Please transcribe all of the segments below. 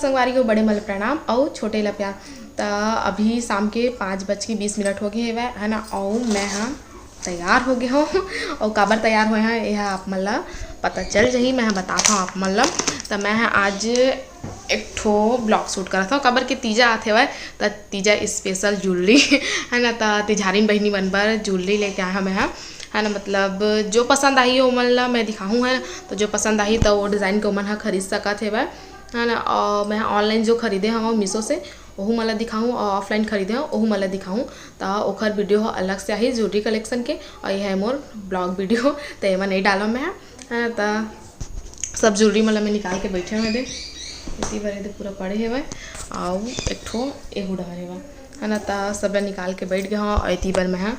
संगवारी हो बड़े मल प्रणाम और छोटे ला प्यार। तो अभी शाम के 5:20 हो गए है ना। और मैं हाँ तैयार हो गए हो और काबर तैयार हुए हैं यह आप मन ला पता चल जाही। मैं बताता हूँ आप मन ला। तो मैं आज एक ठो ब्लॉग शूट करा था काबर के तीजा आते हुए तो तीजा स्पेशल ज्वेलरी है ना। तो तिझारिन बहनी मन बर ज्वेलरी लेके आया मैं है ना। मतलब जो पसंद आई हो मन ला मैं दिखाऊँ है। तो जो पसंद आई तो वो डिज़ाइन के मन खरीद सकत है ना। और मैं ऑनलाइन जो खरीदे हूँ मीशो से वहू मला दिखाऊँ और ऑफलाइन खरीदे हूँ वहू मला दिखाऊँ। तो ओखर वीडियो अलग से आई ज्वेलरी कलेक्शन के और यह है मोर ब्लॉग वीडियो। तो ये नहीं डालो मैं है। तो सब ज्वेलरी मतलब मैं निकाल के बैठे हुए दे इसी बार दे पूरा पड़े हुए और एक ठो एहू डहर है ना। तो सब निकाल के बैठ गए हाँ। और इतनी बार मैं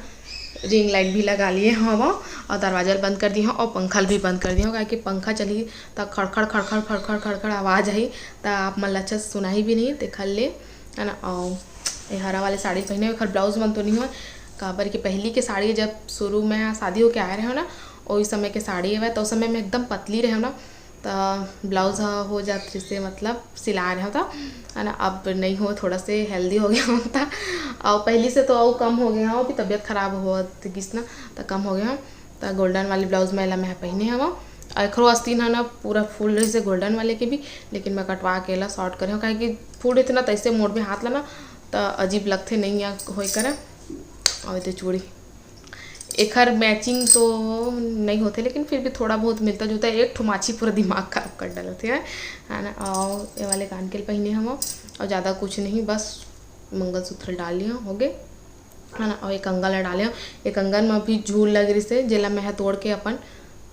रिंग लाइट भी लगा लिए हाँ और दरवाजा बंद कर दिए हाँ और पंखा भी बंद कर दिए हाँ। कि पंखा चली तो खड़खड़ खड़खड़ खड़खड़ खड़खड़ आवाज़ आई तो आप मन अच्छा सुनाई भी नहीं देखल ले है ना। और ये हरा वाले साड़ी पहने हुए खर ब्लाउज मन तो नहीं हो काबर की पहली के साड़ी जब शुरू में शादी होके आए रहे हो ना वही समय के साड़ी है तो उस समय में एकदम पतली रहे हो ना। तो ब्लाउज हो जात जिससे मतलब सिला रहे होता है ना। अब नहीं हो थोड़ा से हेल्दी हो गया होता और पहली से तो और कम हो गया हो भी तबीयत ख़राब हो किस ना तो कम हो गया। तो गोल्डन वाली ब्लाउज मैं पहने हवा अखरो अस्तीन है ना पूरा फुल रही से गोल्डन वाले के भी लेकिन मैं कटवा के ला शॉर्ट करे कहे कि फूल इतना तैसे मोड़ में हाथ लाना तो अजीब लगते नहीं या हो करे। और तो चूड़ी एखर मैचिंग तो नहीं होते लेकिन फिर भी थोड़ा बहुत मिलता जुलता है। एक ठो माछी पूरा दिमाग खराब कर डालते है ना। और ये वाले कान के पहने हम और ज़्यादा कुछ नहीं बस मंगलसूत्र डाल लिया हो गए है ना। और एक कंगन डाले एक कंगन में भी झूल लग रही से जिला मैं तोड़ के अपन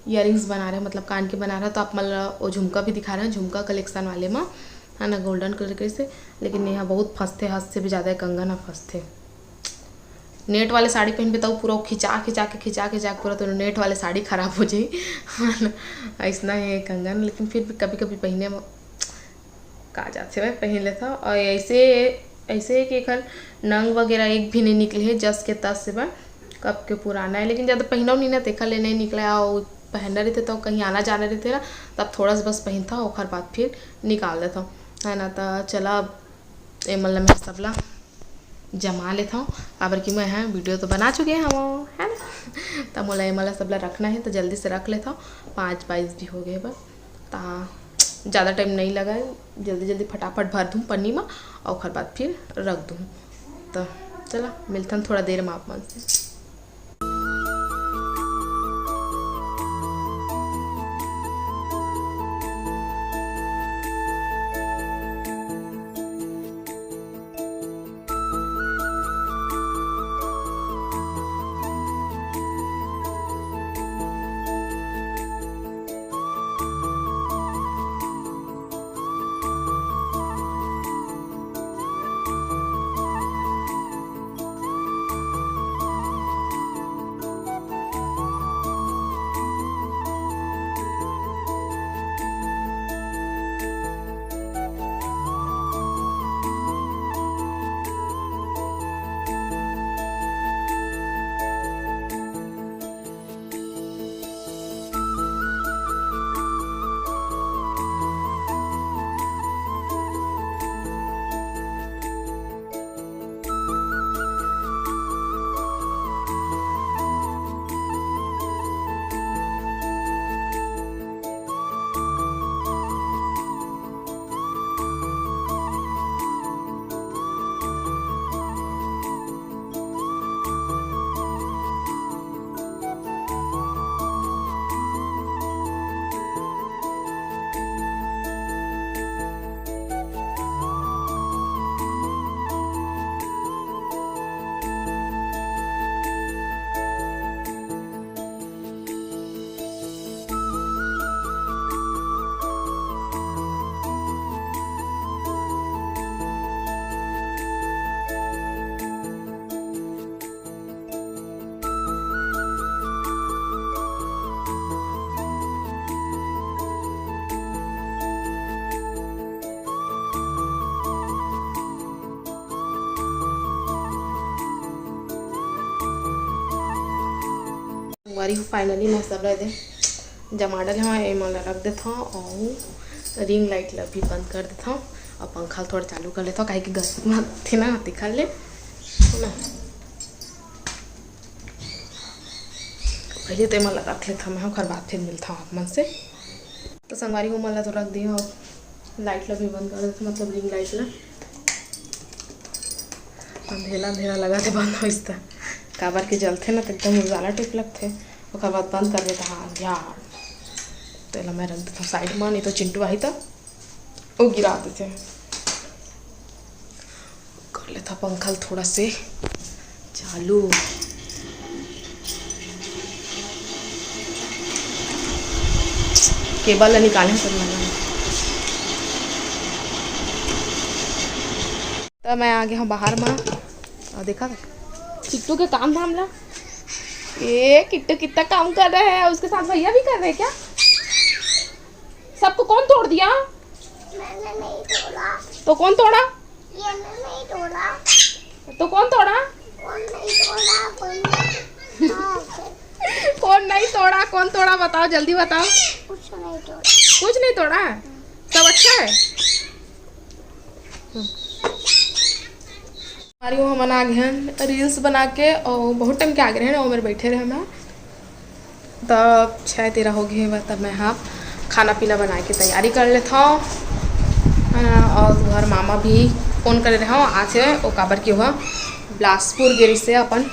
ईयरिंग्स बना रहे मतलब कान के बना रहा। तो आप मतलब वो झुमका भी दिखा रहे हैं झुमका कलेक्शन वाले में है ना गोल्डन कलर के से। लेकिन यहाँ बहुत फंसते हाथ से भी ज़्यादा कंगन फंसते। नेट वाले साड़ी पहन बताऊँ पूरा खिंचा के पूरा तो नेट वाले साड़ी ख़राब हो जाए है ना। ऐसा है कंगन लेकिन फिर भी कभी कभी पहने में का जाते हुए पहन लेता। और ऐसे कि खर नंग वगैरह एक भी नहीं निकले है जस के तस से कब के पुराना है। लेकिन ज़्यादा पहना नहीं ना देखा ले नहीं निकला और पहन रहे थे तो कहीं आना जाना रहते ना तब थोड़ा सा बस पहनता और बाद फिर निकाल देता है ना। तो चला ये मतलब मैं सबला जमा लेता हूँ काबर कि मैं हाँ वीडियो तो बना चुके हैं हम है ना। तो मोला ये मला सबला रखना है तो जल्दी से रख लेता हूँ 5:22 भी हो गए बस। तो ज़्यादा टाइम नहीं लगा जल्दी फटाफट भर दूँ पन्नी में और बाद फिर रख दूँ। तो चला मिलता हूँ थोड़ा देर में आप मन से। वारी फाइनली मैं सब रह दे जमा डाले हाँ ये मला रख देता हूँ और रिंग लाइट ला भी बंद कर देता हूँ और पंखा थोड़ा चालू कर लेता हूँ, काहे कि गर्मी थी ना दिखा ले ना। पहले तो मैं लगा लेता मैं ओकर बाद फिर मिलता हूँ आप मन से। तो संगवारी को मन ला तो रख दी और लाइट ला भी बंद कर देते, मतलब रिंग लाइट ला अंधेरा अंधेरा लगा के बंद हो इसका काबर के जलते ना तो एकदम उजाला टिप लगते, ओकर बाद बंद कर देता। हाँ यार तो मैं रख देता हूँ साइड में, नहीं तो चिंटू आई तो वो गिरा देते। कर लेता पंखा थोड़ा से चालू। केबल निकालें सब लगा। तो मैं आ गया हूँ बाहर में और देखा किट्टू के काम धाम ला। ये किट्टू कितना काम कर रहे हैं, उसके साथ भैया भी कर रहे हैं क्या? सबको कौन तोड़ दिया? मैंने नहीं तोड़ा। तो कौन तोड़ा? ये मैंने नहीं तोड़ा। तो कौन तोड़ा? कौन नहीं तोड़ा? कौन नहीं तोड़ा? कौन तोड़ा बताओ, जल्दी बताओ। कुछ नहीं तोड़ा। कुछ नहीं तोड़ा? सब अच्छा है। हमारी वो हम आ गए हैं रील्स बना के और बहुत टाइम के आ गए हैं ना, वो मेरे बैठे रहे मैं तब 6:13 हो गए तब मैं हाँ खाना पीना बना के तैयारी कर लेता हूँ। और घर मामा भी फ़ोन कर रहे हो आज है वो काबर की हुआ बिलासपुर गिरी से अपन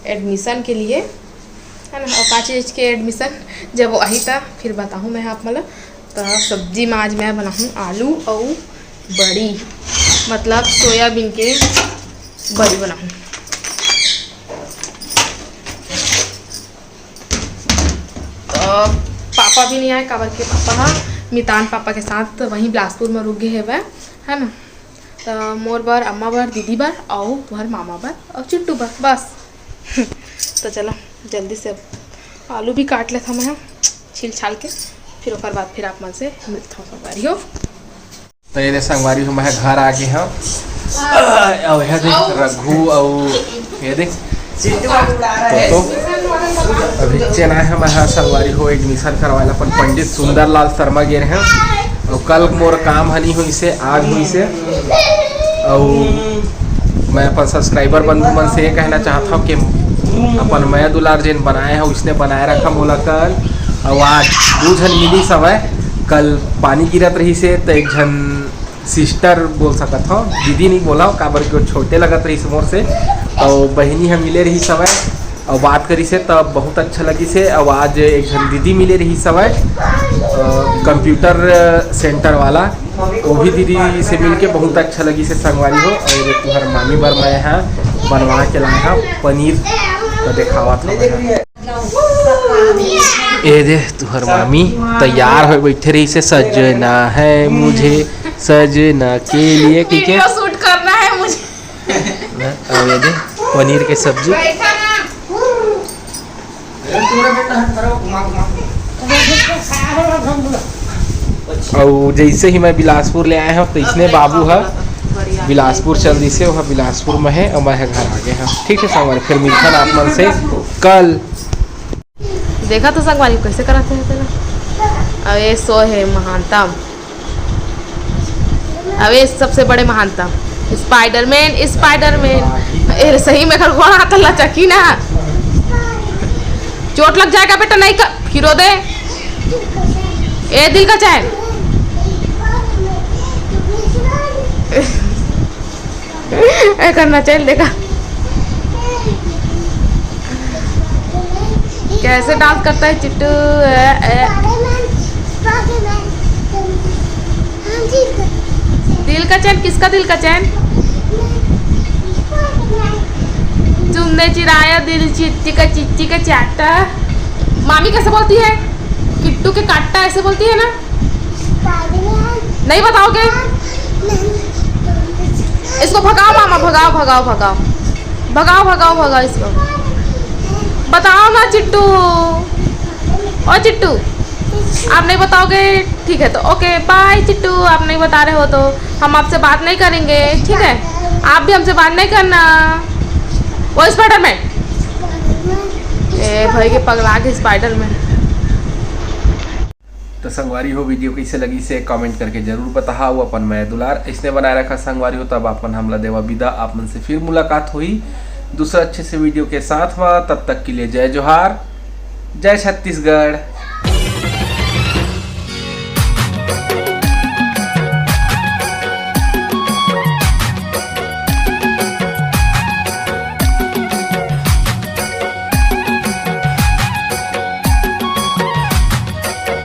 एडमिशन के लिए है ना, और 5 चीज़ के एडमिशन जब वो आई था फिर बताऊँ मैं आप मतलब। तो सब्जी में आज मैं बनाऊँ आलू और बड़ी, मतलब सोयाबीन के बड़ी बनाऊँ। तो पापा भी नहीं आए, काबर के पापा हाँ मितान पापा के साथ वहीं बिलासपुर में रुक गए है वह है ना। तो मोर बर, अम्मा बर, दीदी बर और तुम्हार मामा बर और चिट्टू बर बस। तो चलो जल्दी से आलू भी काट लेता मैं छील छाल के, फिर उसके बाद फिर आप मन से मिलता हूँ संगवारी हो। तो ये संगवारी हो मैं घर आ गए हैं और यह देख रघु और ये देख तो अभी चला है मैं संगवारी हो एडमिशन करवाला पर पंडित सुंदरलाल शर्मा गे रहे हैं और कल मोर काम हनी हुई से आज हुई से। और मैं अपन सब्सक्राइबर बंधु मन से ये कहना चाहता हूँ कि अपन मैं दुलार जिन बनाए हैं उसने बनाए रखा बोला कल और आज 2 जन मिली समय। कल पानी गिरत रही से तो एक जन सिस्टर बोल सकत हो, दीदी नहीं बोला काबर के छोटे लगत रही से मोर से। और बहनी हम मिले रही समय और बात करी से तब बहुत अच्छा लगी से। और आज एक जन दीदी मिले रही समय कंप्यूटर सेंटर वाला, वो भी दीदी से मिलके बहुत अच्छा लगी से संगवारी हो। और तुम्हार मामी बर मैं यहाँ बनवा के लाए हैं पनीर तो दिखावा था। ये दे तुम्हार मामी तैयार हो बैठे रही से सजना है मुझे सजना के लिए ठीक है शूट करना है मुझे। और ये दे पनीर की सब्जी और जैसे ही मैं बिलासपुर ले आया हूँ तो इसने बाबू है बिलासपुर चल दी से वह बिलासपुर में है और मैं घर आ गया हूँ। ठीक है संगवारी फिर मिलता आप मन से कल। देखा तो संगवारी कैसे कराते हैं तेरा। अब ये सो है महानतम, अब ये सबसे बड़े महानतम स्पाइडरमैन। स्पाइडरमैन सही में खरगोन हाथ लचकी ना, चोट लग जाएगा बेटा, नहीं कर फिरो दे। ए दिल का चैन ए करना चाहिए। देखा कैसे डांस करता है चिट्टू। दिल का चैन किसका दिल का चैन? तुमने चिराया दिल चिट्टी का चाटा। मामी कैसे बोलती है? किट्टू के काटता ऐसे बोलती है ना? नहीं बताओगे? इसको भगाओ मामा, भगाओ भगाओ भगाओ भगाओ भगाओ भगाओ इसको। बताओ ना चिट्टू। ओ चिट्टू आप नहीं बताओगे ठीक है तो ओके बाय चिट्टू। आप नहीं बता रहे हो तो हम आपसे बात नहीं करेंगे ठीक है। आप भी हमसे बात नहीं करना। वो स्पाइडरमैन ए भाई के पगला के स्पाइडरमैन। तो संगवारी हो वीडियो कैसे लगी से कमेंट करके जरूर बताओ। अपन मैं दुलार इसने बनाए रखा संगवारी हो, तब अपन हमला देवा विदा। आप मन से फिर मुलाकात हुई दूसरा अच्छे से वीडियो के साथ में। तब तक के लिए जय जोहार, जय छत्तीसगढ़।